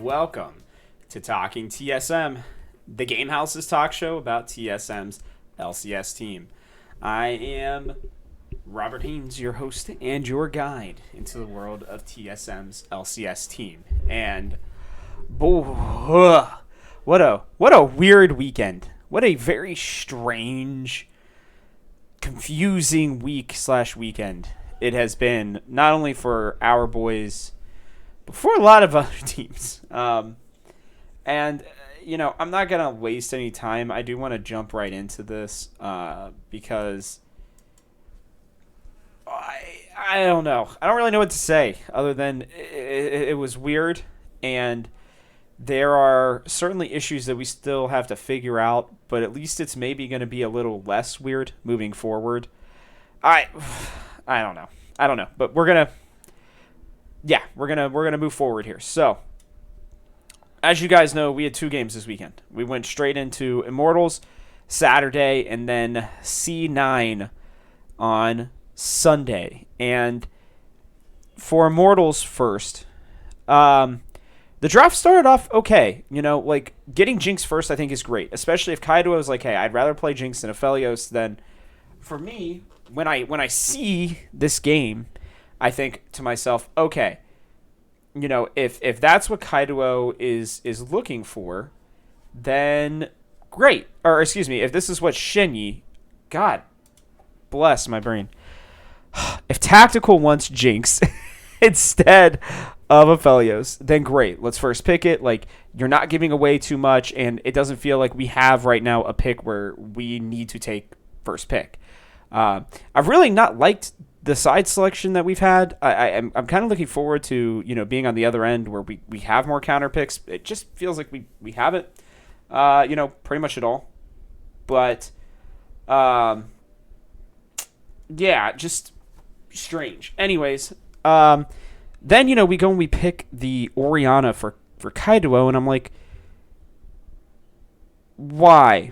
welcome to Talking TSM, the Game House's talk show about TSM's LCS team. I am Robert Haynes, your host and your guide into the world of TSM's LCS team. And what a weird weekend. What a very strange, confusing weekend it has been, not only for our boys, but for a lot of other teams. I'm not going to waste any time. I do want to jump right into this because I don't know. I don't really know what to say other than it was weird, and there are certainly issues that we still have to figure out, but at least it's maybe going to be a little less weird moving forward. I don't know, but we're gonna move forward here. So, as you guys know, we had two games this weekend. We went straight into Immortals Saturday and then C9 on Sunday. And for Immortals first, the draft started off okay. Getting Jinx first I think is great, especially if Kaido is like, hey, I'd rather play Jinx than Aphelios. Then for me, when I see this game, I think to myself, okay, if that's what Kaido is looking for, then great. Or excuse me, if this is what Shinyi, God bless my brain, if Tactical wants Jinx instead of Aphelios, then great. Let's first pick it. Like, you're not giving away too much, and it doesn't feel like we have right now a pick where we need to take first pick. I've really not liked the side selection that we've had. I'm kind of looking forward to being on the other end where we have more counter picks. It just feels like we haven't, pretty much at all. But yeah, just strange. Anyways, then we go and we pick the Orianna for Kaido, and I'm like, why?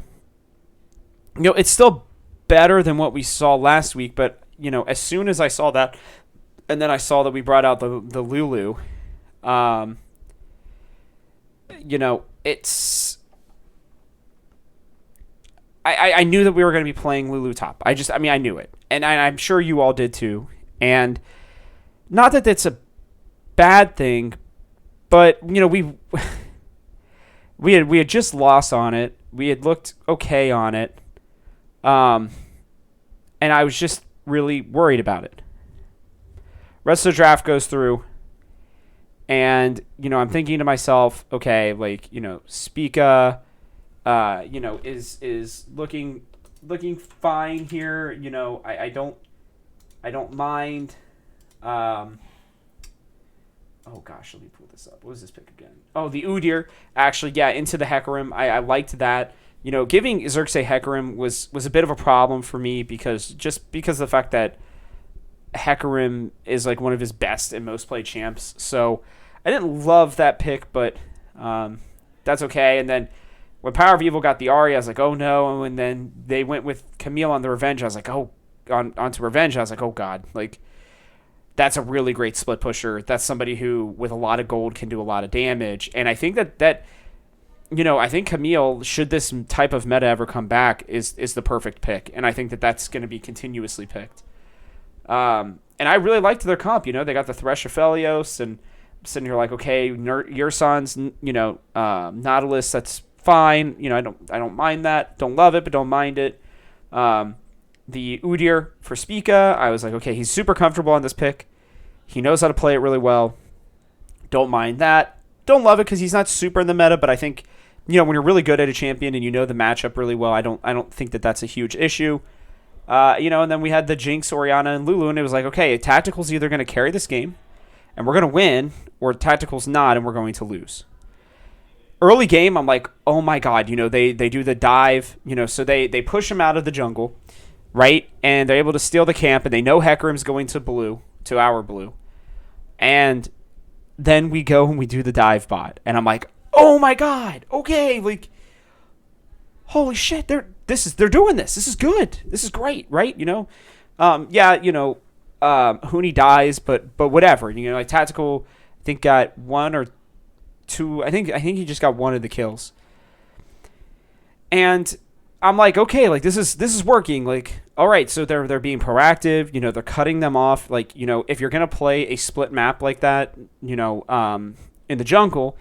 It's still better than what we saw last week, but as soon as I saw that, and then I saw that we brought out the Lulu, it's I knew that we were going to be playing Lulu top. I knew it, and I'm sure you all did too. And not that that's a bad thing, but we had just lost on it. We had looked okay on it. And I was just really worried about it. Rest of the draft goes through, and I'm thinking to myself, okay, Spica, is looking fine here. I don't mind. Oh gosh, let me pull this up. What was this pick again? Oh, the Udyr. Actually, yeah, into the Hecarim. I liked that. Giving Xerxes Hecarim was a bit of a problem for me because of the fact that Hecarim is like one of his best and most played champs. So I didn't love that pick, but that's okay. And then when Power of Evil got the Ahri, I was like, oh no. And then they went with Camille on the Revenge. I was like, onto Revenge. I was like, oh god, that's a really great split pusher. That's somebody who, with a lot of gold, can do a lot of damage. And I think that I think Camille, should this type of meta ever come back, is the perfect pick. And I think that's going to be continuously picked. And I really liked their comp. They got the Thresh Aphelios, and I'm sitting here like, okay, Yurson's, Nautilus, that's fine. I don't mind that. Don't love it, but don't mind it. The Udyr for Spica, I was like, okay, he's super comfortable on this pick. He knows how to play it really well. Don't mind that. Don't love it because he's not super in the meta, but I think, when you're really good at a champion and the matchup really well, I don't think that's a huge issue. And then we had the Jinx, Orianna, and Lulu, and it was like, okay, Tactical's either going to carry this game, and we're going to win, or Tactical's not, and we're going to lose. Early game, I'm like, oh my god, they do the dive, so they push him out of the jungle, right? And they're able to steal the camp, and they know Hecarim's going to our blue. And then we go and we do the dive bot, and I'm like, oh my god, okay, holy shit, they're doing this. This is good. This is great, right? Huni dies, but whatever. Tactical, I think got one or 2. I think he just got one of the kills. And I'm like, okay, like this is working. Like, all right, so they're being proactive. They're cutting them off. Like, if you're gonna play a split map like that, in the jungle,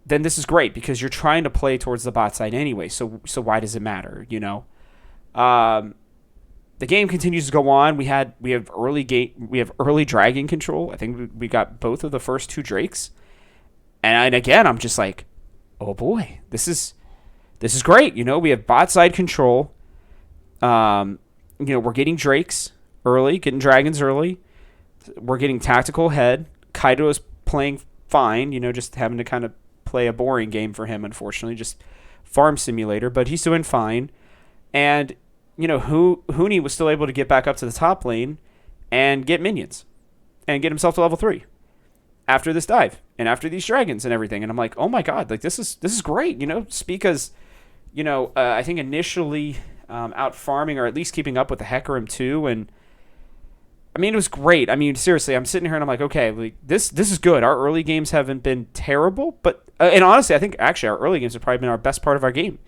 then this is great because you're trying to play towards the bot side anyway. So why does it matter? The game continues to go on. We have early dragon control. I think we got both of the first 2 drakes, and again, I'm just like, oh boy, this is great. We have bot side control. We're getting drakes early, getting dragons early. We're getting tactical head. Kaido is playing fine. Just having to kind of play a boring game for him, unfortunately, just farm simulator, but he's doing fine. And Huni was still able to get back up to the top lane and get minions and get himself to level 3 after this dive and after these dragons and everything. And I'm like, oh my god, like this is great. Spica's, I think initially out farming or at least keeping up with the Hecarim too, and I mean, it was great. I mean, seriously, I'm sitting here and I'm like, okay, like this is good. Our early games haven't been terrible, but and honestly, I think actually our early games have probably been our best part of our game,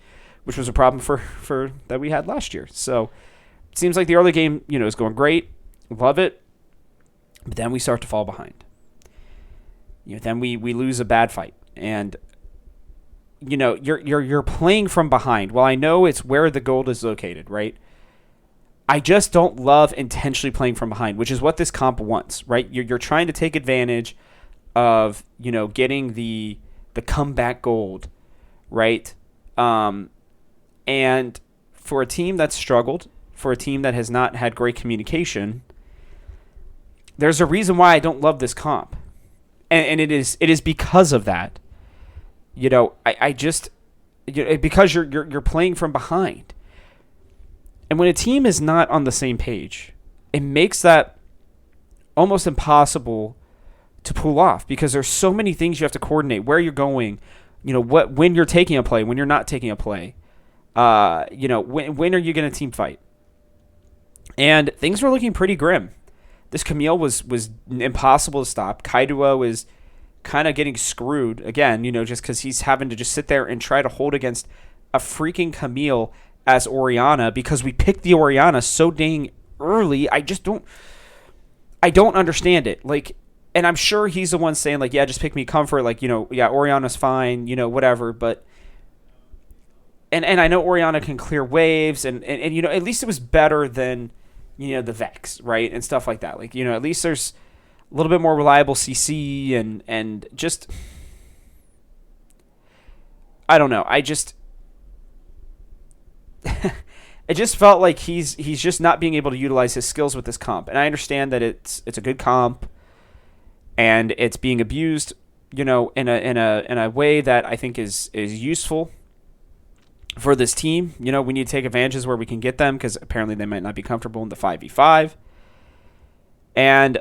which was a problem for that we had last year. So it seems like the early game, is going great. Love it. But then we start to fall behind. Then we lose a bad fight. And you're playing from behind. Well, I know it's where the gold is located, right? I just don't love intentionally playing from behind, which is what this comp wants, right? You're trying to take advantage of, getting the comeback gold, right? And for a team that's struggled, for a team that has not had great communication, there's a reason why I don't love this comp. And it is because of that. I just because you're playing from behind. And when a team is not on the same page, it makes that almost impossible to pull off because there's so many things you have to coordinate, where you're going, when you're taking a play, when you're not taking a play. When are you going to team fight? And things were looking pretty grim. This Camille was impossible to stop. Kaido is kind of getting screwed again, just because he's having to just sit there and try to hold against a freaking Camille as Orianna because we picked the Orianna so dang early. I don't understand it. Like, and I'm sure he's the one saying like, yeah, just pick me comfort. Like, yeah, Orianna's fine, whatever. But and I know Orianna can clear waves and at least it was better than, the Vex, right? And stuff like that. Like, at least there's a little bit more reliable CC and just, I don't know. I just it just felt like he's just not being able to utilize his skills with this comp. And I understand that it's a good comp and it's being abused, in a way that I think is useful for this team. We need to take advantages where we can get them because apparently they might not be comfortable in the 5v5. And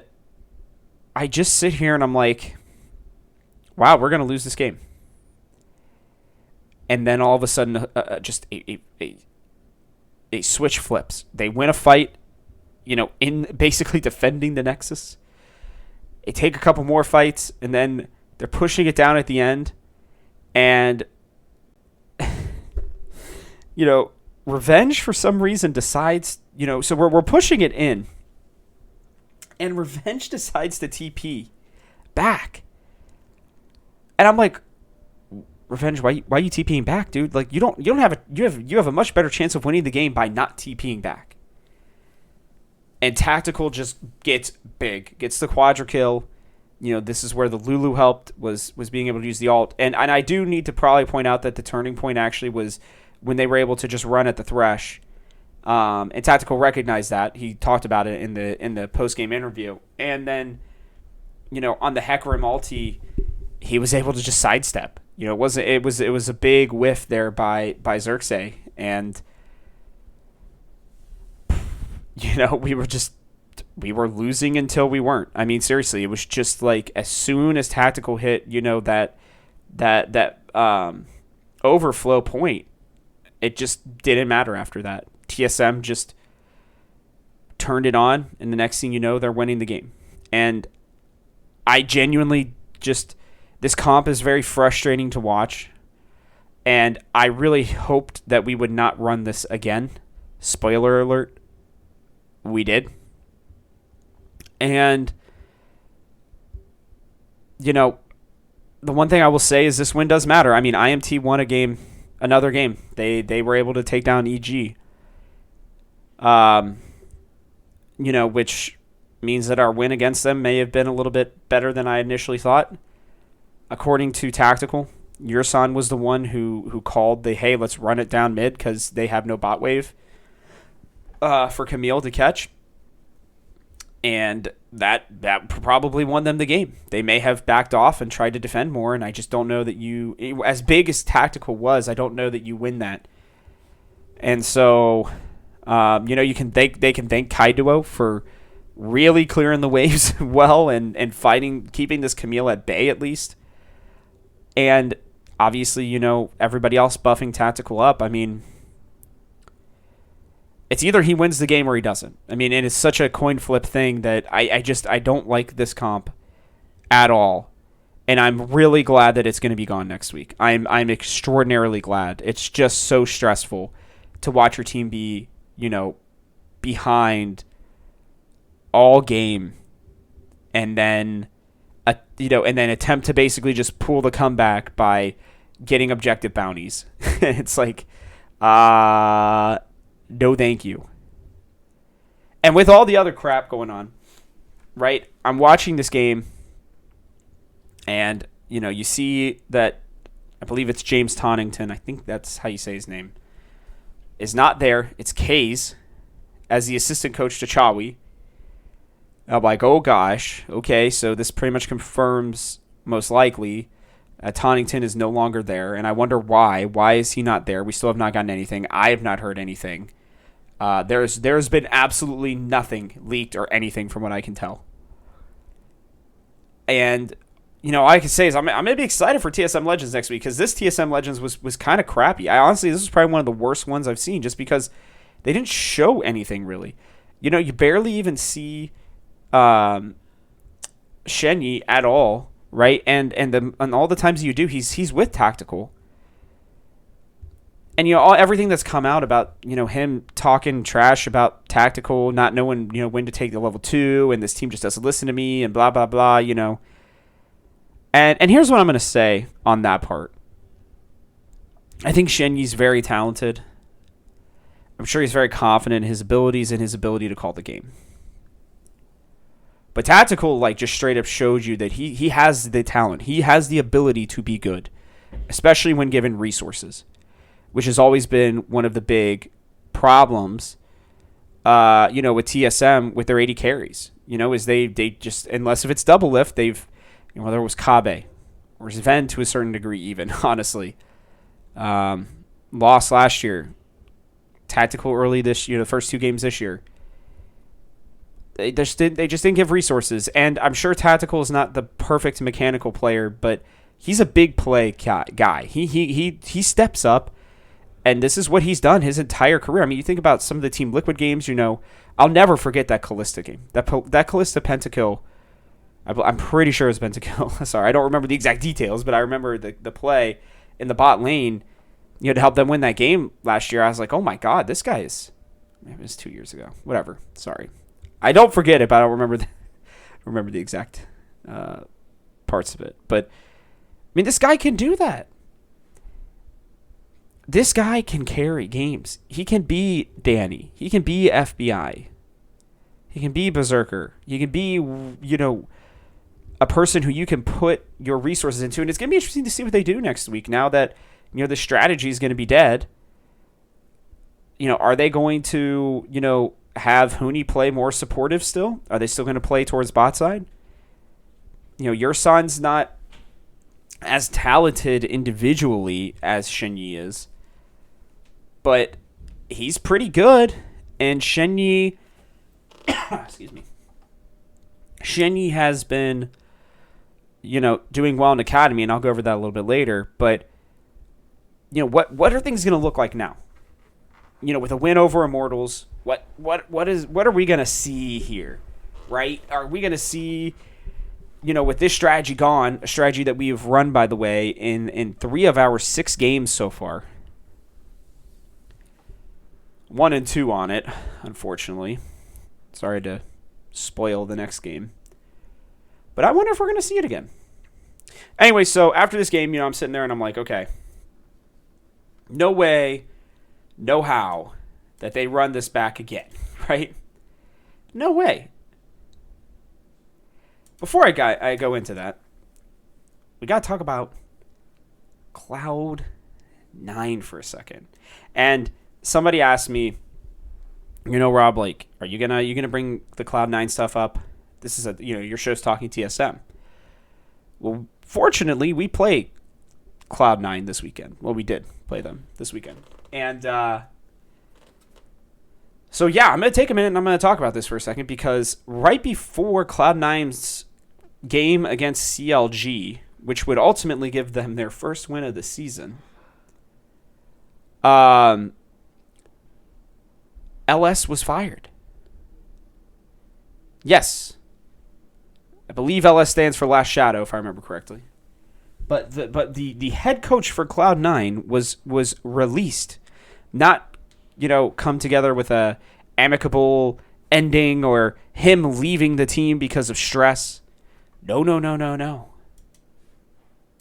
I just sit here and I'm like, wow, we're going to lose this game. And then all of a sudden, just a switch flips. They win a fight, in basically defending the Nexus. They take a couple more fights, and then they're pushing it down at the end. And, Revenge for some reason decides, so we're pushing it in. And Revenge decides to TP back. And I'm like, Revenge, why are you TPing back, dude? Like, you have a much better chance of winning the game by not TPing back. And Tactical just gets big, gets the quadra kill. This is where the Lulu helped, was being able to use the ult. And I do need to probably point out that the turning point actually was when they were able to just run at the Thresh. And Tactical recognized that. He talked about it in the post-game interview. And then, on the Hecarim ulti, he was able to just sidestep. It was a big whiff there by Xerxes, and we were losing until we weren't. I mean, seriously, it was just like as soon as Tactical hit, that overflow point, it just didn't matter after that. TSM just turned it on, and the next thing you know, they're winning the game. And I genuinely just, This comp is very frustrating to watch, and I really hoped that we would not run this again. Spoiler alert, we did. And, the one thing I will say is this win does matter. I mean, IMT won another game. They were able to take down EG. Which means that our win against them may have been a little bit better than I initially thought. According to Tactical, Yursan was the one who called hey, let's run it down mid because they have no bot wave for Camille to catch. And that probably won them the game. They may have backed off and tried to defend more, and I just don't know that as big as Tactical was, I don't know that you win that. And so, they can thank Kaiduo for really clearing the waves well and fighting, keeping this Camille at bay at least. And obviously, everybody else buffing Tactical up. I mean, it's either he wins the game or he doesn't. I mean, and it's such a coin flip thing that I don't like this comp at all. And I'm really glad that it's going to be gone next week. I'm extraordinarily glad. It's just so stressful to watch your team be, behind all game and then attempt to basically just pull the comeback by getting objective bounties. It's like, no thank you. And with all the other crap going on, right, I'm watching this game, and, you see that, I believe it's James Tonington, I think that's how you say his name, is not there. It's Kays as the assistant coach to Chawi. I'm like, oh gosh, okay, so this pretty much confirms, most likely, Tonington is no longer there, and I wonder why. Why is he not there? We still have not gotten anything. I have not heard anything. There's been absolutely nothing leaked or anything from what I can tell. And, all I can say is I'm going to be excited for TSM Legends next week, because this TSM Legends was kind of crappy. This was probably one of the worst ones I've seen, just because they didn't show anything, really. You barely even see Shenyi at all, right? And all the times you do, he's with Tactical. And everything that's come out about him talking trash about Tactical, not knowing when to take the level 2, and this team just doesn't listen to me, and blah blah blah. And here's what I'm gonna say on that part. I think Shenyi's very talented. I'm sure he's very confident in his abilities and his ability to call the game. But Tactical, just straight up showed you that he has the talent. He has the ability to be good, especially when given resources, which has always been one of the big problems, with TSM with their 80 carries. Is they just, unless if it's double lift, whether it was Kabe or Sven to a certain degree even, honestly. Lost last year. Tactical early this year, the first 2 games this year. They just didn't give resources, and I'm sure Tactical is not the perfect mechanical player, but he's a big play guy. He steps up, and this is what he's done his entire career. I mean, you think about some of the Team Liquid games. I'll never forget that Callista game. That Callista pentakill. I'm pretty sure it was pentakill. Sorry, I don't remember the exact details, but I remember the play in the bot lane. To help them win that game last year. I was like, oh my god, this guy is. Maybe it was 2 years ago. Whatever. Sorry. I don't forget it, but I don't remember the exact parts of it. But this guy can do that. This guy can carry games. He can be Danny. He can be FBI. He can be Berserker. He can be, a person who you can put your resources into. And it's going to be interesting to see what they do next week now that, the strategy is going to be dead. Are they going to, have Huni play more supportive still? Are they still going to play towards bot side? Your son's not as talented individually as Shenyi is, but he's pretty good. And Shenyi, excuse me, Shenyi has been, doing well in Academy, and I'll go over that a little bit later. But what are things going to look like now? With a win over Immortals, what are we gonna see here, right? Are we gonna see with this strategy gone, a strategy that we've run, by the way, in 3 of our 6 games so far. 1 and 2 on it, unfortunately. Sorry to spoil the next game. But I wonder if we're going to see it again. Anyway, so after this game, I'm sitting there and I'm like, okay, no way, no how that they run this back again, right? No way. Before I go into that, we got to talk about Cloud9 for a second. And somebody asked me, Rob, like, are you gonna bring the Cloud9 stuff up? This is your show's talking TSM. Well, fortunately, we play Cloud9 this weekend. Well, we did play them this weekend. And so, yeah, I'm going to take a minute and I'm going to talk about this for a second because right before Cloud9's game against CLG, which would ultimately give them their first win of the season, LS was fired. Yes. I believe LS stands for Last Shadow, if I remember correctly. But the head coach for Cloud9 was released, not come together with a amicable ending or him leaving the team because of stress. No.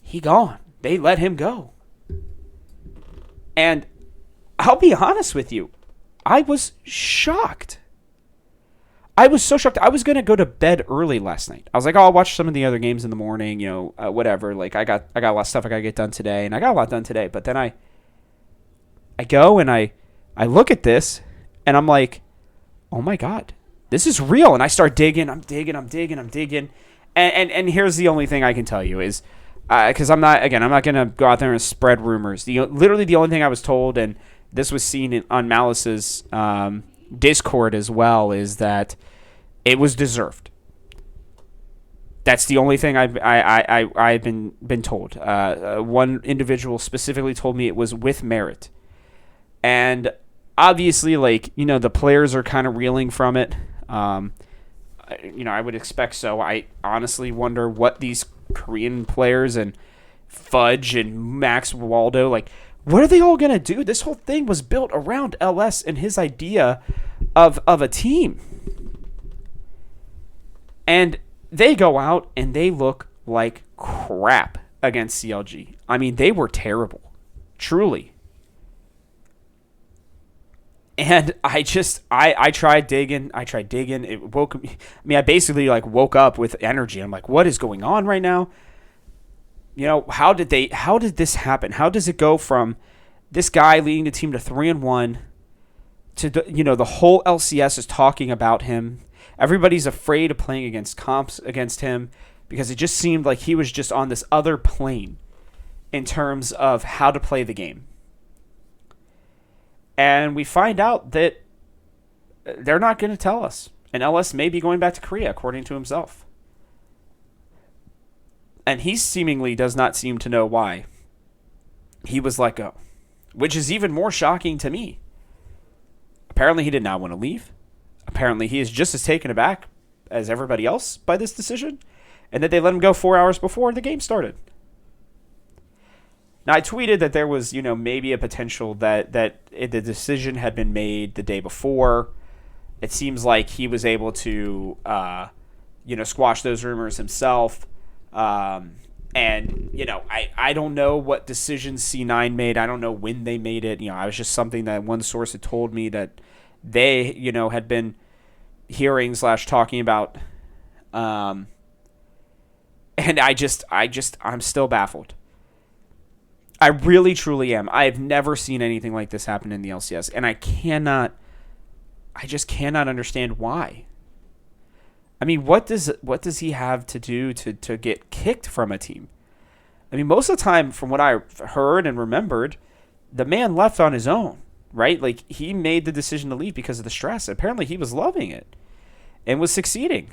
He gone. They let him go. And I'll be honest with you, I was shocked. I was so shocked. I was going to go to bed early last night. I was like, I'll watch some of the other games in the morning, whatever. Like, I got a lot of stuff I got to get done today, and I got a lot done today. But then I go and I look at this, and I'm like, oh, my God, this is real. And I start digging. I'm digging. And here's the only thing I can tell you is, because I'm not going to go out there and spread rumors. Literally the only thing I was told, and this was seen on Malice's Discord as well, is that it was deserved. That's the only thing I've been told. One individual specifically told me it was with merit, and obviously, the players are kind of reeling from it. I would expect so. I honestly wonder what these Korean players and Fudge and Max Waldo, what are they all going to do? This whole thing was built around LS and his idea of a team. And they go out and they look like crap against CLG. I mean, they were terrible. Truly. And I tried digging. It woke me. I mean, I basically woke up with energy. I'm like, what is going on right now? How did this happen? How does it go from this guy leading the team to 3-1 to the whole LCS is talking about him. Everybody's afraid of playing against comps against him because it just seemed like he was just on this other plane in terms of how to play the game. And we find out that they're not going to tell us. And LS may be going back to Korea, according to himself. And he seemingly does not seem to know why he was let go, which is even more shocking to me. Apparently he did not want to leave. Apparently he is just as taken aback as everybody else by this decision, and that they let him go 4 hours before the game started. Now, I tweeted that there was, maybe a potential that the decision had been made the day before. It seems like he was able to, squash those rumors himself. And, I don't know what decisions C9 made. I don't know when they made it. I was just something that one source had told me that they, had been hearing / talking about. And I'm still baffled. I really, truly am. I have never seen anything like this happen in the LCS, and I just cannot understand why. I mean, what does he have to do to get kicked from a team? I mean, most of the time, from what I heard and remembered, the man left on his own, right? Like, he made the decision to leave because of the stress. Apparently, he was loving it and was succeeding.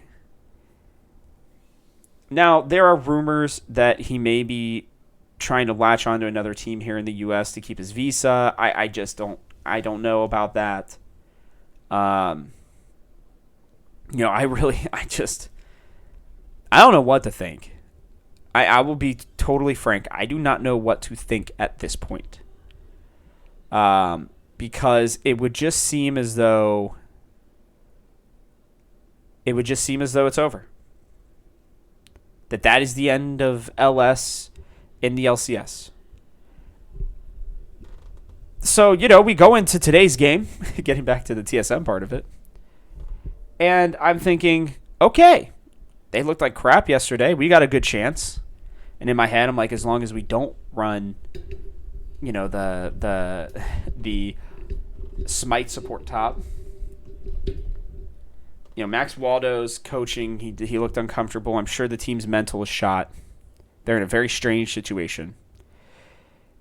Now, there are rumors that he may be trying to latch onto another team here in the U.S. to keep his visa. I don't know about that. I don't know what to think. I will be totally frank. I do not know what to think at this point. Because it would just seem as though it's over. That is the end of LS in the LCS. So, we go into today's game, getting back to the TSM part of it. And I'm thinking, okay, they looked like crap yesterday. We got a good chance. And in my head, I'm like, as long as we don't run, the Smite support top. Max Waldo's coaching. He looked uncomfortable. I'm sure the team's mental is shot. They're in a very strange situation.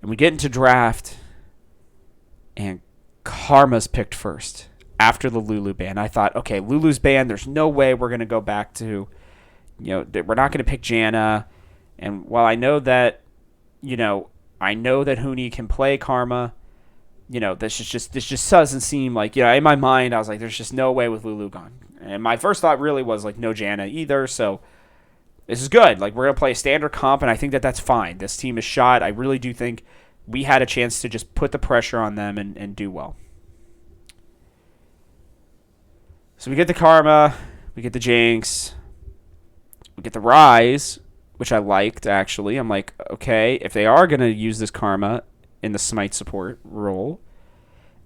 And we get into draft, and Karma's picked first after the Lulu ban. I thought, okay, Lulu's banned. There's no way we're going to go back to, we're not going to pick Janna. And while I know that Huni can play Karma, this just doesn't seem like, in my mind, I was like, there's just no way with Lulu gone. And my first thought really was like, no Janna either. So this is good. Like, we're going to play a standard comp, and I think that that's fine. This team is shot. I really do think we had a chance to just put the pressure on them and do well. So we get the Karma, we get the Jinx, we get the Rise, which I liked, actually. I'm like, okay, if they are going to use this Karma in the Smite support role,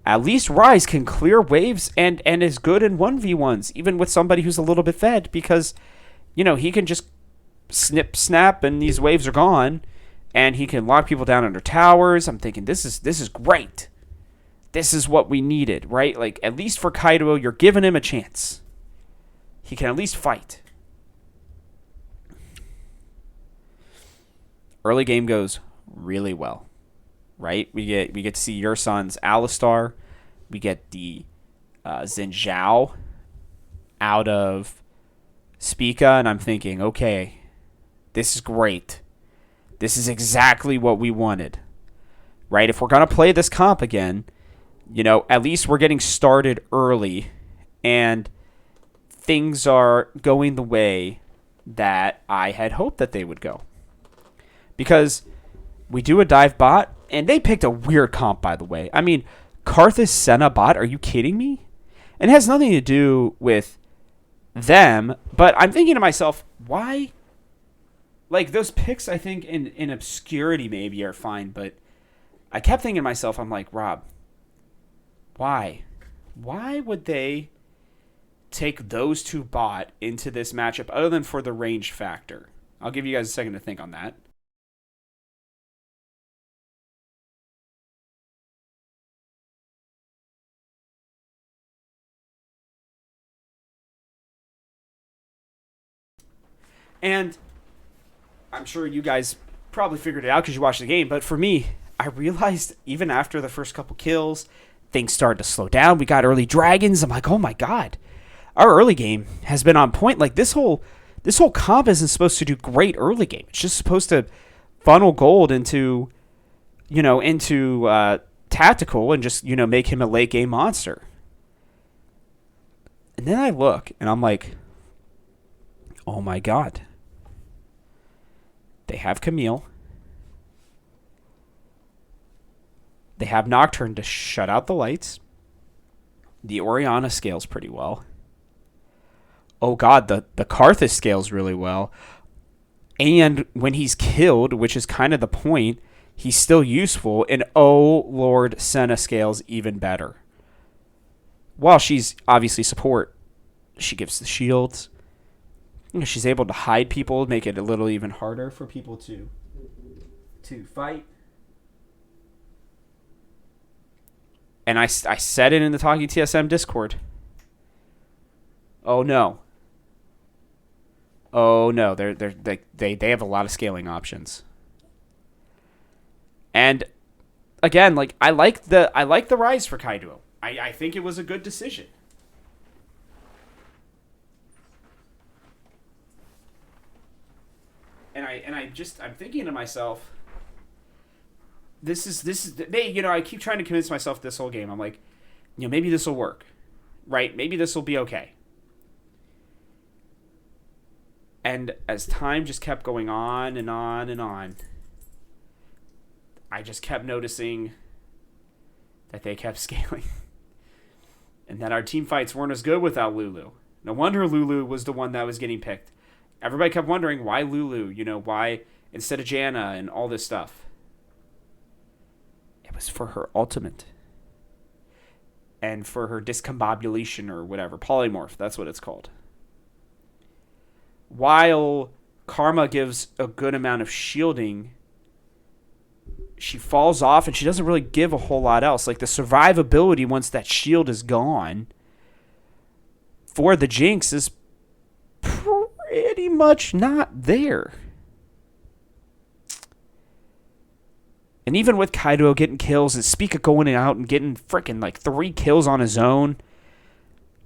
at least Rise can clear waves and is good in 1v1s, even with somebody who's a little bit fed, because, he can just snip, snap, and these waves are gone, and he can lock people down under towers. I'm thinking, this is great. This is what we needed, right? Like, at least for Kaido, you're giving him a chance. He can at least fight. Early game goes really well, right? We get to see your son's Alistar. We get the Xin Zhao out of Spica, and I'm thinking, okay, this is great. This is exactly what we wanted, right? If we're going to play this comp again, at least we're getting started early, and things are going the way that I had hoped that they would go. Because we do a dive bot, and they picked a weird comp, by the way. I mean, Karthus Senna bot, are you kidding me? And it has nothing to do with them, but I'm thinking to myself, why? Like, those picks, I think, in obscurity maybe are fine, but I kept thinking to myself, I'm like, Rob, why? Why would they take those two bot into this matchup other than for the range factor? I'll give you guys a second to think on that. And I'm sure you guys probably figured it out because you watched the game, but for me, I realized even after the first couple kills, things started to slow down. We got early dragons. I'm like, oh my god, our early game has been on point. Like, this whole comp isn't supposed to do great early game. It's just supposed to funnel gold into tactical and just make him a late game monster. And then I look and I'm like, oh my god. They have Camille. They have Nocturne to shut out the lights. The Orianna scales pretty well. Oh god, the Karthus scales really well. And when he's killed, which is kind of the point, he's still useful. And oh lord, Senna scales even better. While she's obviously support, she gives the shields. She's able to hide people, make it a little even harder for people to fight. And I said it in the Talking TSM Discord. Oh no. Oh no, they have a lot of scaling options. And again, like I like the rise for Kaido. I think it was a good decision. And I'm thinking to myself, this is I keep trying to convince myself this whole game. I'm like, maybe this will work, right? Maybe this will be okay. And as time just kept going on and on and on, I just kept noticing that they kept scaling. And that our team fights weren't as good without Lulu. No wonder Lulu was the one that was getting picked. Everybody kept wondering, why Lulu? Why instead of Janna and all this stuff? It was for her ultimate. And for her discombobulation or whatever. Polymorph, that's what it's called. While Karma gives a good amount of shielding, she falls off and she doesn't really give a whole lot else. Like the survivability once that shield is gone for the Jinx is pretty much not there. And even with Kaido getting kills and Spica going out and getting freaking like 3 kills on his own,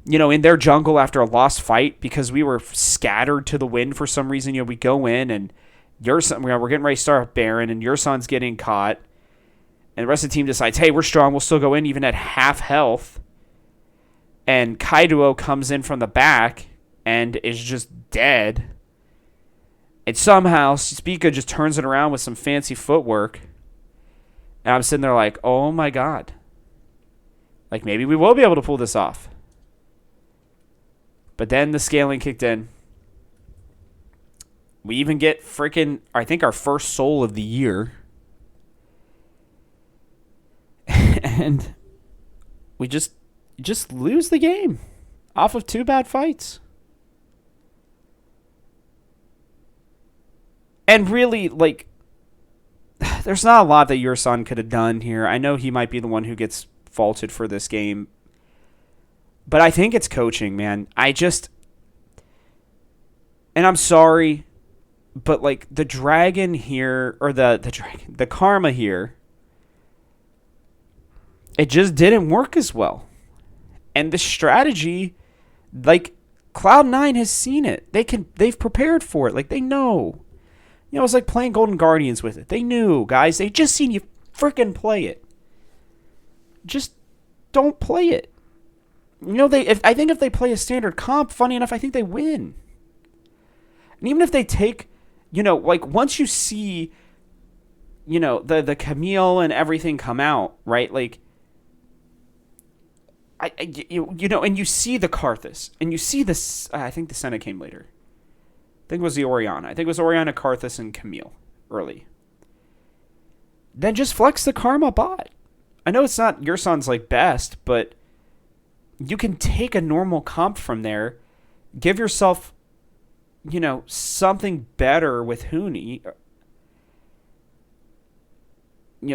in their jungle after a lost fight because we were scattered to the wind for some reason, we go in and we're getting ready to start Baron and your son's getting caught. And the rest of the team decides, hey, we're strong. We'll still go in even at half health. And Kaido comes in from the back and is just dead. And somehow Spica just turns it around with some fancy footwork. And I'm sitting there like, oh my God. Like maybe we will be able to pull this off. But then the scaling kicked in. We even get I think our first soul of the year. And we just lose the game off of 2 bad fights. And really, there's not a lot that your son could have done here. I know he might be the one who gets faulted for this game. But I think it's coaching, man. And I'm sorry, but the dragon here, or the Karma here, it just didn't work as well. And the strategy, Cloud9 has seen it. They've prepared for it. They know. It's like playing Golden Guardians with it. They knew, guys. They just seen you freaking play it. Just don't play it. I think if they play a standard comp, funny enough, I think they win. And even if they take, once you see, the Camille and everything come out, right? And you see the Karthus, and you see this. I think the Senna came later. I think it was the Orianna. I think it was Orianna, Karthus, and Camille early. Then just flex the Karma bot. I know it's not your son's best, but you can take a normal comp from there, give yourself, something better with Huni,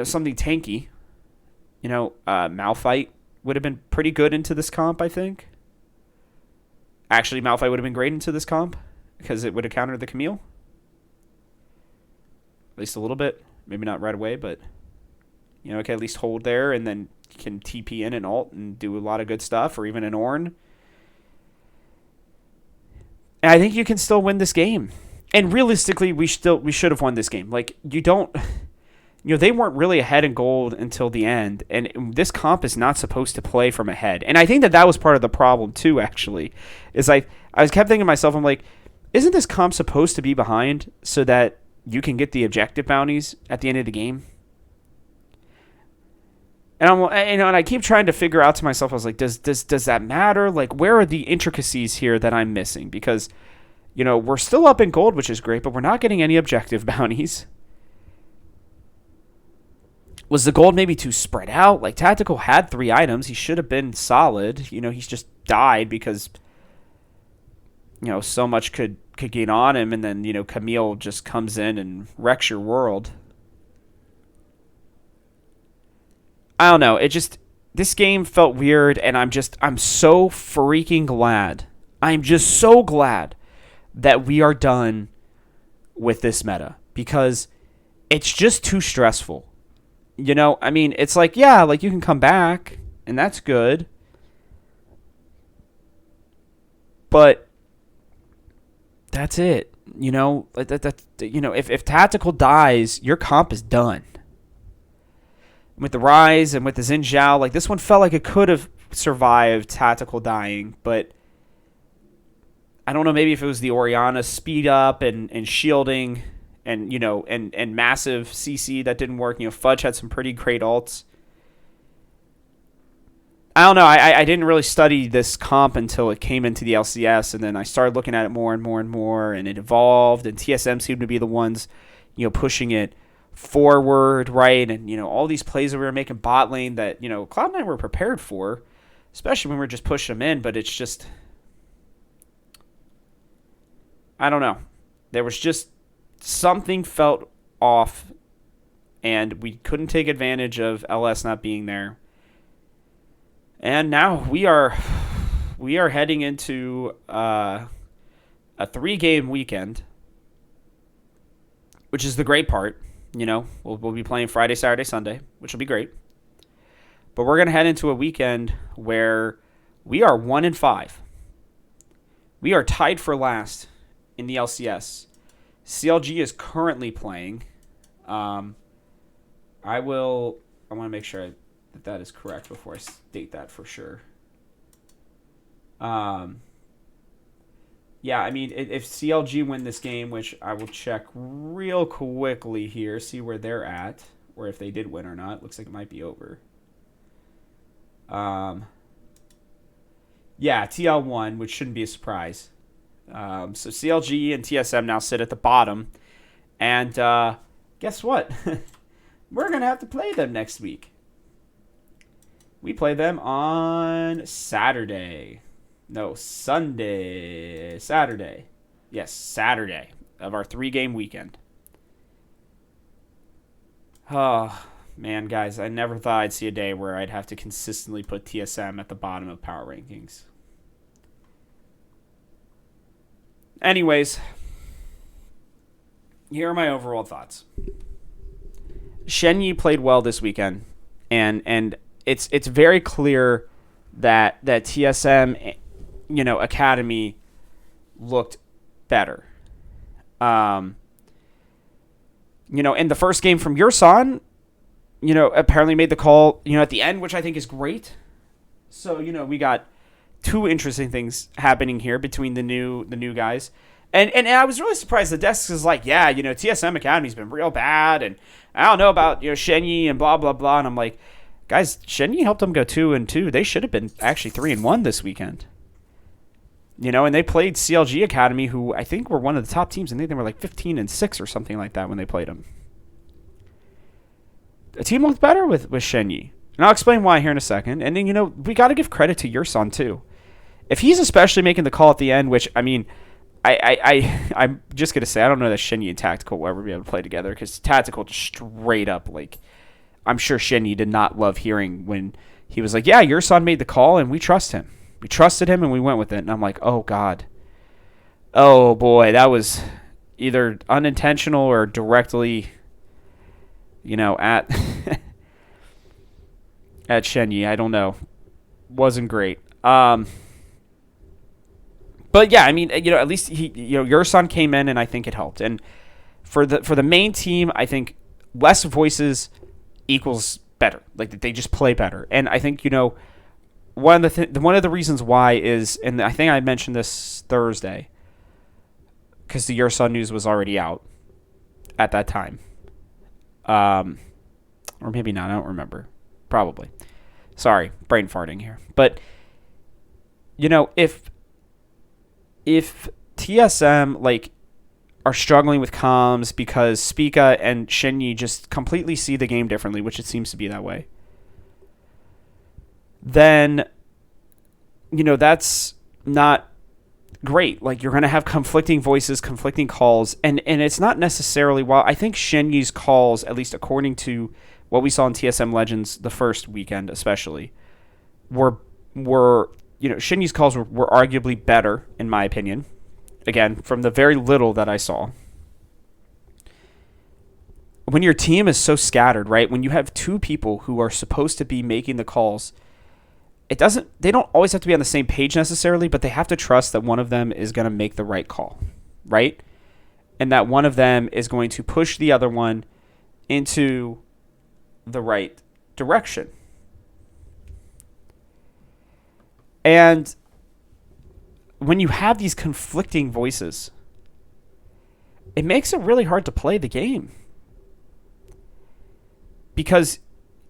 something tanky. Malphite would have been pretty good into this comp, I think. Actually, Malphite would have been great into this comp because it would have countered the Camille. At least a little bit. Maybe not right away, but, it can at least hold there and then can TP in and ult and do a lot of good stuff, or even an Ornn. And I think you can still win this game. And realistically, we should have won this game. They weren't really ahead in gold until the end, and this comp is not supposed to play from ahead. And I think that was part of the problem too. Actually, is I kept thinking to myself, I'm like, isn't this comp supposed to be behind so that you can get the objective bounties at the end of the game? And and I keep trying to figure out to myself, I was like, does that matter? Where are the intricacies here that I'm missing? Because, we're still up in gold, which is great, but we're not getting any objective bounties. Was the gold maybe too spread out? Tactical had 3 items. He should have been solid. He's just died because, so much could get on him, and then, Camille just comes in and wrecks your world. I don't know. This game felt weird, and I'm so freaking glad. I'm just so glad that we are done with this meta, because it's just too stressful. It's you can come back, and that's good. But that's it. If Tactical dies, your comp is done. With the Rise and with the Xin Zhao, this one felt like it could have survived Tactical dying, but I don't know, maybe if it was the Orianna speed up and shielding and, and massive CC that didn't work. Fudge had some pretty great ults. I don't know. I didn't really study this comp until it came into the LCS, and then I started looking at it more and more and more, and it evolved, and TSM seemed to be the ones, pushing it forward, right? And, all these plays that we were making bot lane that, Cloud9 were prepared for, especially when we were just pushing them in, but it's just, I don't know. There was just something felt off, and we couldn't take advantage of LS not being there. And now we are heading into a 3-game weekend, which is the great part. We'll be playing Friday, Saturday, Sunday, which will be great. But we're going to head into a weekend where we are 1-5. We are tied for last in the LCS. CLG is currently playing. I want to make sure that is correct before I state that for sure. Yeah, I mean, if CLG win this game, which I will check real quickly here, see where they're at, or if they did win or not. Looks like it might be over. Yeah, TL won, which shouldn't be a surprise. So CLG and TSM now sit at the bottom. And guess what? We're going to have to play them next week. We play them on Saturday. No, Sunday. Saturday. Yes, Saturday of our 3-game weekend. Oh, man, guys, I never thought I'd see a day where I'd have to consistently put TSM at the bottom of power rankings. Anyways, here are my overall thoughts. Shenyi played well this weekend, and it's very clear that TSM, Academy looked better. In the first game from Yurson, apparently made the call, at the end, which I think is great. So, we got 2 interesting things happening here between the new guys. And I was really surprised the desk is like, yeah, TSM Academy's been real bad, and I don't know about, Shenyi and blah, blah, blah. And I'm like, guys, Shenyi helped them go 2-2. They should have been actually 3-1 this weekend. And they played CLG Academy, who I think were one of the top teams. I think they were like 15-6 or something like that when they played them. The team looked better with Shenyi. And I'll explain why here in a second. And then, we got to give credit to Yurson, too. If he's especially making the call at the end, which, I mean, I'm just going to say, I don't know that Shenyi and Tactical will ever be able to play together, because Tactical just straight up, like, I'm sure Shenyi did not love hearing when he was like, yeah, Yurson made the call, and we trust him. We trusted him, and we went with it. And I'm like, oh, God. Oh, boy, that was either unintentional or directly, at at Shenyi. I don't know. Wasn't great. But yeah, I mean, at least he, Yurson came in, and I think it helped. And for the main team, I think less voices equals better. Like, they just play better. And I think one of the reasons why is, and I think I mentioned this Thursday, because the Yurson news was already out at that time. Or maybe not. I don't remember. Probably. Sorry, brain farting here. But if TSM are struggling with comms because Spica and Shenyi just completely see the game differently, which it seems to be that way, then that's not great. Like, you're going to have conflicting voices, conflicting calls, and it's not necessarily, while I think Shenyi's calls, at least according to what we saw in TSM Legends the first weekend especially, were Shenyi's calls were arguably better, in my opinion. Again, from the very little that I saw. When your team is so scattered, right? When you have 2 people who are supposed to be making the calls, they don't always have to be on the same page necessarily, but they have to trust that one of them is going to make the right call, right? And that one of them is going to push the other one into the right direction. when you have these conflicting voices, it makes it really hard to play the game. Because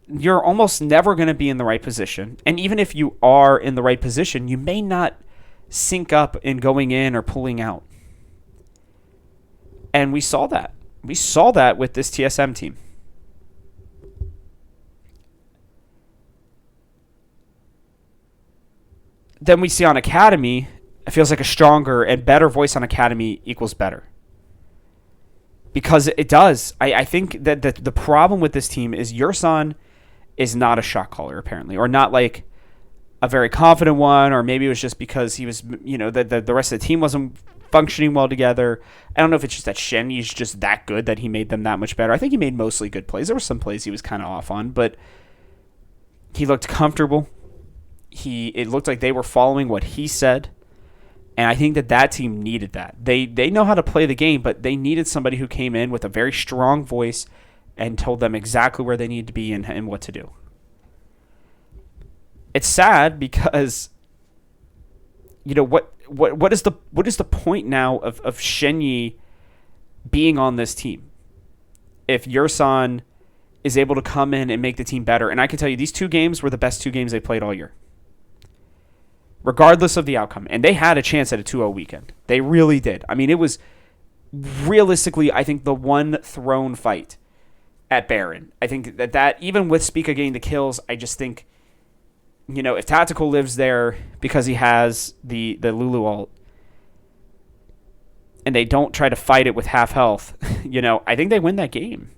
you're almost never going to be in the right position. And even if you are in the right position, you may not sync up in going in or pulling out. And we saw that. We saw that with this TSM team. Then we see on Academy, it feels like a stronger and better voice on Academy equals better. Because it does. I think that the problem with this team is Yursan is not a shot caller, apparently. Or not like a very confident one, or maybe it was just because he was, the rest of the team wasn't functioning well together. I don't know if it's just that Shenyi's just that good that he made them that much better. I think he made mostly good plays. There were some plays he was kind of off on, but he looked comfortable. It looked like they were following what he said. And I think that team needed that. They know how to play the game, but they needed somebody who came in with a very strong voice and told them exactly where they need to be and what to do. It's sad because, what is the point now of Shenyi being on this team if Yursan is able to come in and make the team better? And I can tell you, these 2 games were the best 2 games they played all year, regardless of the outcome. And they had a chance at a 2-0 weekend. They really did. I mean, it was realistically, I think, the one thrown fight at Baron. I think that even with Spica getting the kills, I just think, if Tactical lives there because he has the Lulu ult, and they don't try to fight it with half health, I think they win that game.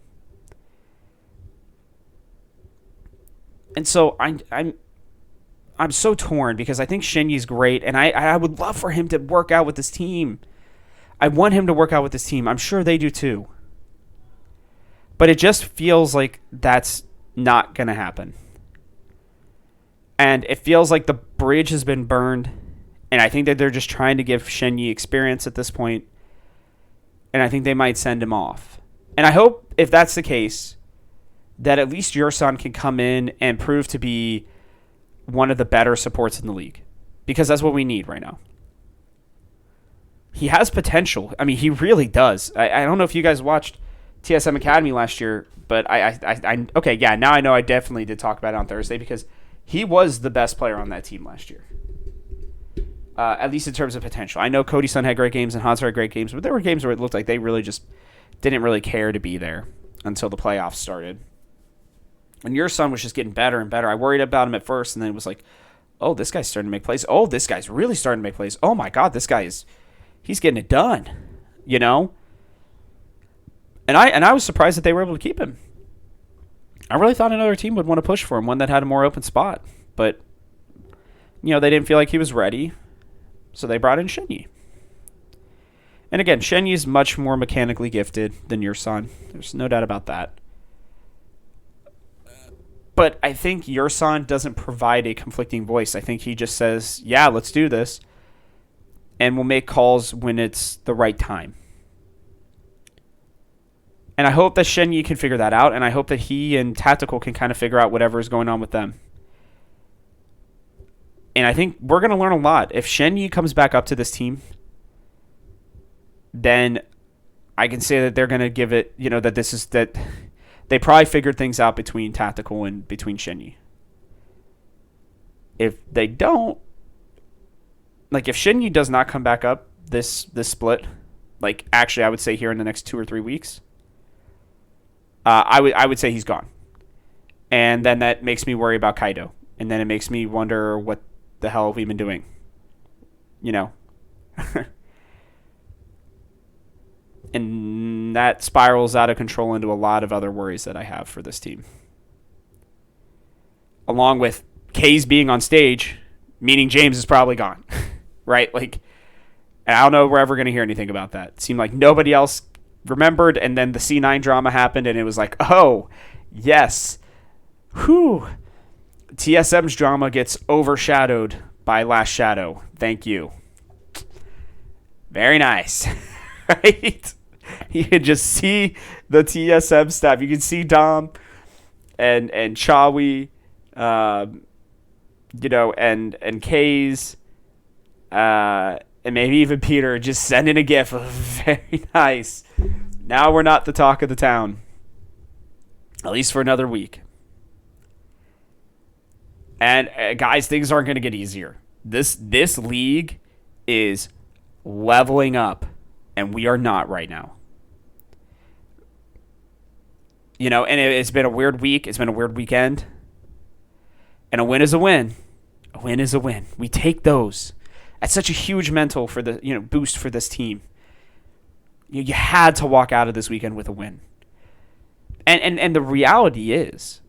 And so I'm so torn because I think Shenyi's great, and I would love for him to work out with this team. I want him to work out with this team. I'm sure they do too. But it just feels like that's not going to happen. And it feels like the bridge has been burned, and I think that they're just trying to give Shenyi experience at this point, and I think they might send him off. And I hope, if that's the case, that at least Yursan can come in and prove to be one of the better supports in the league, because that's what we need right now. He has potential. I mean, he really does. I don't know if you guys watched TSM Academy last year, but okay, yeah, now I know I definitely did talk about it on Thursday because he was the best player on that team last year, at least in terms of potential. I know Cody Sun had great games and Hanser had great games, but there were games where it looked like they really just didn't really care to be there until the playoffs started. And your son was just getting better and better. I worried about him at first, and then it was like, oh, this guy's starting to make plays. Oh, this guy's really starting to make plays. Oh, my God, he's getting it done, And I was surprised that they were able to keep him. I really thought another team would want to push for him, one that had a more open spot. But, they didn't feel like he was ready, so they brought in Shenyi. And again, Shenyi is much more mechanically gifted than your son. There's no doubt about that. But I think Yursan doesn't provide a conflicting voice. I think he just says, yeah, let's do this. And we'll make calls when it's the right time. And I hope that Shenyi can figure that out. And I hope that he and Tactical can kind of figure out whatever is going on with them. And I think we're going to learn a lot. If Shenyi comes back up to this team, then I can say that they're going to give it, that they probably figured things out between Tactical and between Shenyi. If they don't, like if Shenyi does not come back up this split, like actually I would say here in the next 2 or 3 weeks, I would say he's gone. And then that makes me worry about Kaido. And then it makes me wonder what the hell have we been doing? And that spirals out of control into a lot of other worries that I have for this team. Along with K's being on stage, meaning James is probably gone. Right? Like, I don't know if we're ever going to hear anything about that. It seemed like nobody else remembered, and then the C9 drama happened, and it was like, oh, yes. Whew. TSM's drama gets overshadowed by Last Shadow. Thank you. Very nice. Right? You can just see the TSM stuff. You can see Dom and Chawi, and K's And maybe even Peter just sending a gif of very nice. Now we're not the talk of the town. At least for another week. And guys, things aren't going to get easier. This league is leveling up, and we are not right now. You know, and it's been a weird week. It's been a weird weekend. And a win is a win. A win is a win. We take those. That's such a huge mental for the boost for this team. You had to walk out of this weekend with a win. And the reality is,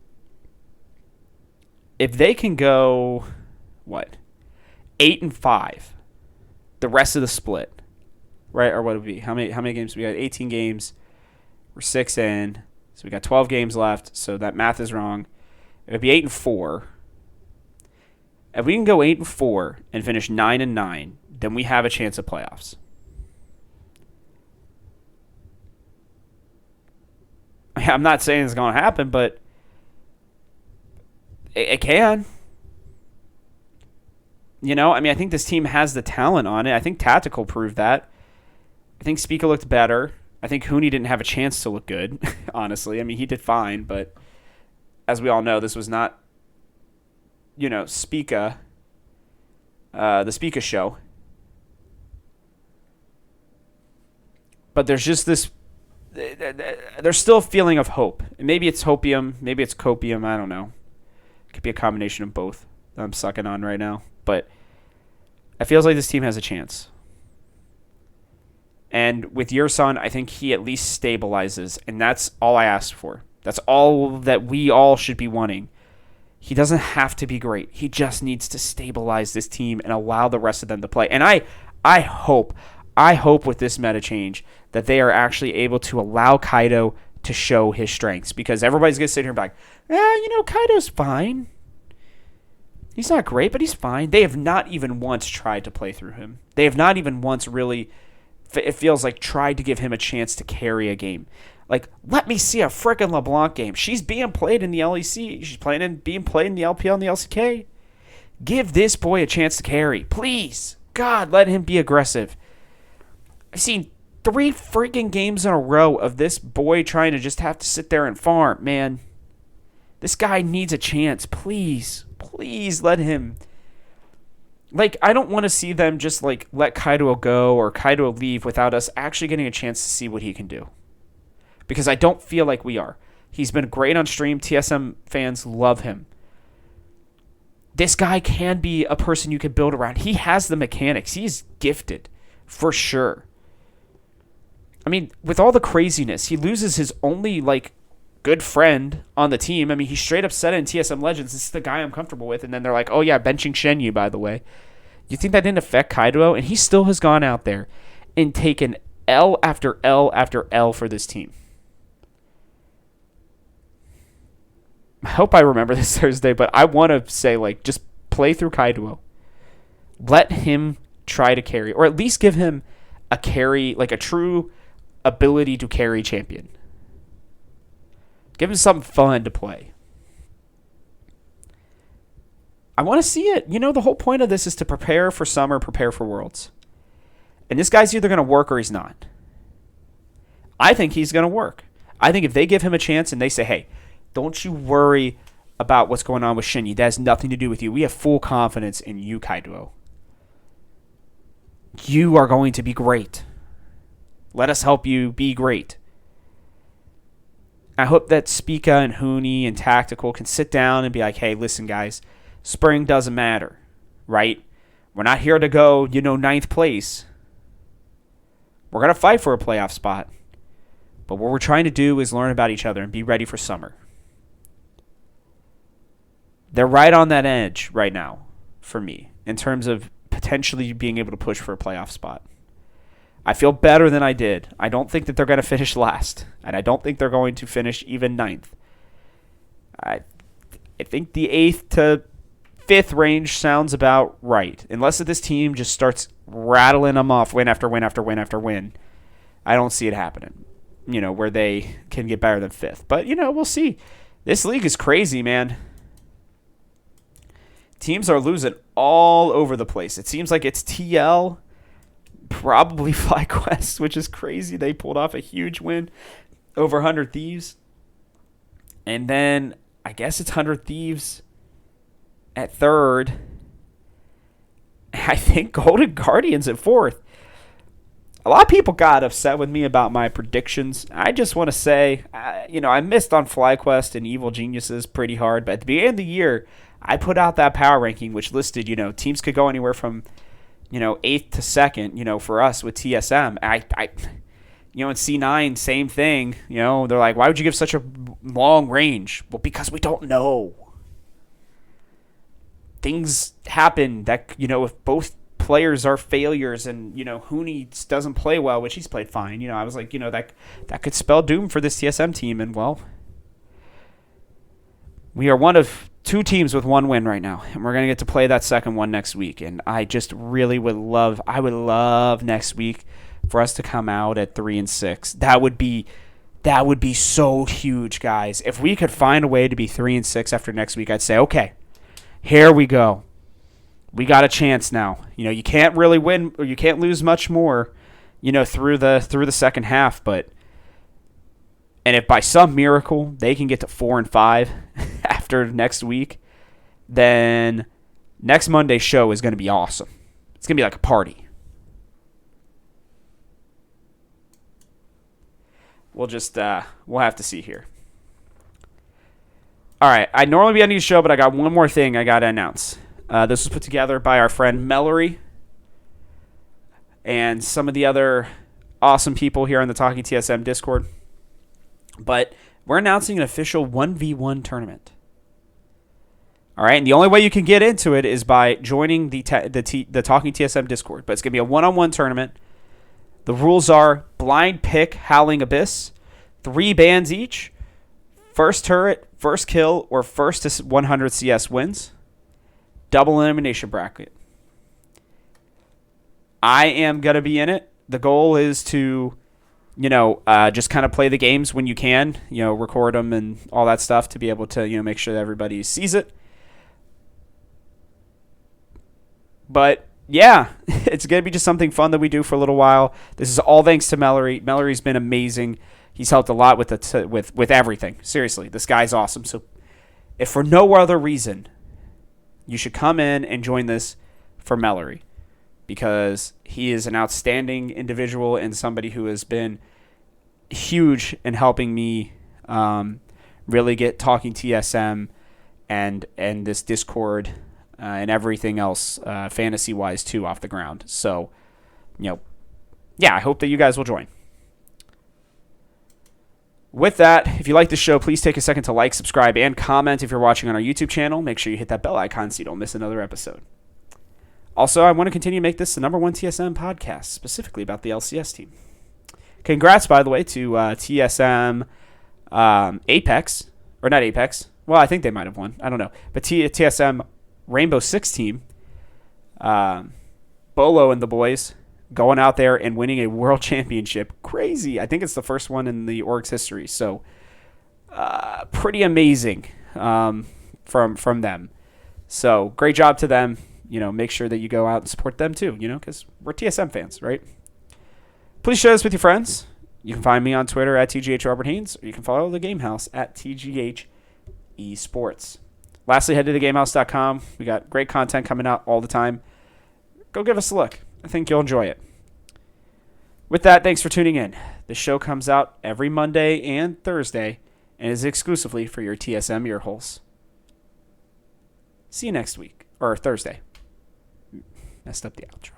if they can go, 8-5, the rest of the split, right? Or what would it be? How many games? We got 18 games. We're 6 in. So we got 12 games left. So that math is wrong. It would be 8-4. If we can go 8-4 and finish 9-9, then we have a chance at playoffs. I'm not saying it's going to happen, but it can. I think this team has the talent on it. I think Tactical proved that. I think Spica looked better. I think Hooney didn't have a chance to look good, honestly. I mean, he did fine, but as we all know, this was not, Spica, the Spica show. But there's just this, there's still a feeling of hope. Maybe it's hopium, maybe it's copium, I don't know. It could be a combination of both that I'm sucking on right now. But it feels like this team has a chance. And with your son, I think he at least stabilizes, and that's all I asked for. That's all that we all should be wanting. He doesn't have to be great. He just needs to stabilize this team and allow the rest of them to play. And I hope with this meta change that they are actually able to allow Kaido to show his strengths, because everybody's going to sit here and be like, Kaido's fine. He's not great, but he's fine. They have not even once tried to play through him. They have not even once really, it feels like, tried to give him a chance to carry a game. Like, let me see a frickin' LeBlanc game. She's being played in the LEC. She's being played in the LPL and the LCK. Give this boy a chance to carry. Please. God, let him be aggressive. I've seen 3 freaking games in a row of this boy trying to just have to sit there and farm. Man, this guy needs a chance. Please. Please let him. Like, I don't want to see them just, let Kaido go or Kaido leave without us actually getting a chance to see what he can do. Because I don't feel like we are. He's been great on stream. TSM fans love him. This guy can be a person you can build around. He has the mechanics. He's gifted, for sure. I mean, with all the craziness, he loses his only, good friend on the team. I mean, he straight up said it in TSM Legends, this is the guy I'm comfortable with. And then they're like, oh, yeah, benching Shenyu, by the way. You think that didn't affect Kaido? And he still has gone out there and taken L after L after L for this team. I hope I remember this Thursday, but I want to say, just play through Kaido. Let him try to carry, or at least give him a carry, a true ability to carry champion. Give him something fun to play. I want to see it. The whole point of this is to prepare for summer, prepare for Worlds. And this guy's either going to work or he's not. I think he's going to work. I think if they give him a chance and they say, hey, don't you worry about what's going on with Shinji. That has nothing to do with you. We have full confidence in you, Kaido. You are going to be great. Let us help you be great. I hope that Spica and Hooney and Tactical can sit down and be like, hey, listen, guys, spring doesn't matter, right? We're not here to go, 9th place. We're going to fight for a playoff spot. But what we're trying to do is learn about each other and be ready for summer. They're right on that edge right now for me in terms of potentially being able to push for a playoff spot. I feel better than I did. I don't think that they're going to finish last, and I don't think they're going to finish even 9th. I think the 8th to 5th range sounds about right, unless this team just starts rattling them off win after win after win after win. I don't see it happening, where they can get better than 5th. But, we'll see. This league is crazy, man. teams are losing all over the place. It seems like it's TL, probably FlyQuest, which is crazy. They pulled off a huge win over 100 Thieves. And then I guess it's 100 Thieves at third. I think Golden Guardians at fourth. A lot of people got upset with me about my predictions. I just want to say, I missed on FlyQuest and Evil Geniuses pretty hard. But at the beginning of the year, I put out that power ranking, which listed, teams could go anywhere from, 8th to 2nd, for us with TSM. In C9, same thing. They're like, why would you give such a long range? Well, because we don't know. Things happen that, if both players are failures and, Hooney doesn't play well, which he's played fine. I was like, that could spell doom for this TSM team. And, well, we are one of 2 teams with 1 win right now. And we're going to get to play that second one next week. And I just really would love next week for us to come out at 3-6. That would be so huge, guys. If we could find a way to be 3-6 after next week, I'd say, okay, here we go. We got a chance now. You can't really win or you can't lose much more, through the second half. And if by some miracle they can get to 4-5 after next week, then next Monday's show is going to be awesome. It's going to be like a party. We'll have to see here. All right, I'd normally be ending the show, but I got one more thing I got to announce. This was put together by our friend Mellory and some of the other awesome people here on the Talking TSM Discord. But we're announcing an official 1v1 tournament. All right, and the only way you can get into it is by joining the Talking TSM Discord. But it's going to be a one-on-one tournament. The rules are blind pick Howling Abyss, 3 bans each, first turret, first kill, or first to 100 CS wins. Double elimination bracket. I am going to be in it. The goal is to, just kind of play the games when you can, record them and all that stuff to be able to, make sure that everybody sees it. But, yeah, it's going to be just something fun that we do for a little while. This is all thanks to Mellory. Mellory's been amazing. He's helped a lot with everything. Seriously, this guy's awesome. So, if for no other reason, you should come in and join this for Mellory because he is an outstanding individual and somebody who has been huge in helping me really get Talking TSM and this Discord and everything else fantasy-wise too off the ground. So, I hope that you guys will join. With that, if you like the show, please take a second to like, subscribe, and comment if you're watching on our YouTube channel. Make sure you hit that bell icon so you don't miss another episode. Also, I want to continue to make this the #1 TSM podcast, specifically about the LCS team. Congrats, by the way, to TSM Apex. Or not Apex. Well, I think they might have won. I don't know. But TSM Rainbow Six team, Bolo and the boys, going out there and winning a world championship. Crazy. I think it's the first one in the org's history. So, pretty amazing from them. So, great job to them. Make sure that you go out and support them too, because we're TSM fans, right? Please share this with your friends. You can find me on Twitter at TGHRobertHaynes, or you can follow the Gamehouse at TGHEsports. Lastly, head to thegamehouse.com. We got great content coming out all the time. Go give us a look. I think you'll enjoy it. With that, thanks for tuning in. The show comes out every Monday and Thursday and is exclusively for your TSM ear holes. See you next week. Or Thursday. Messed up the outro.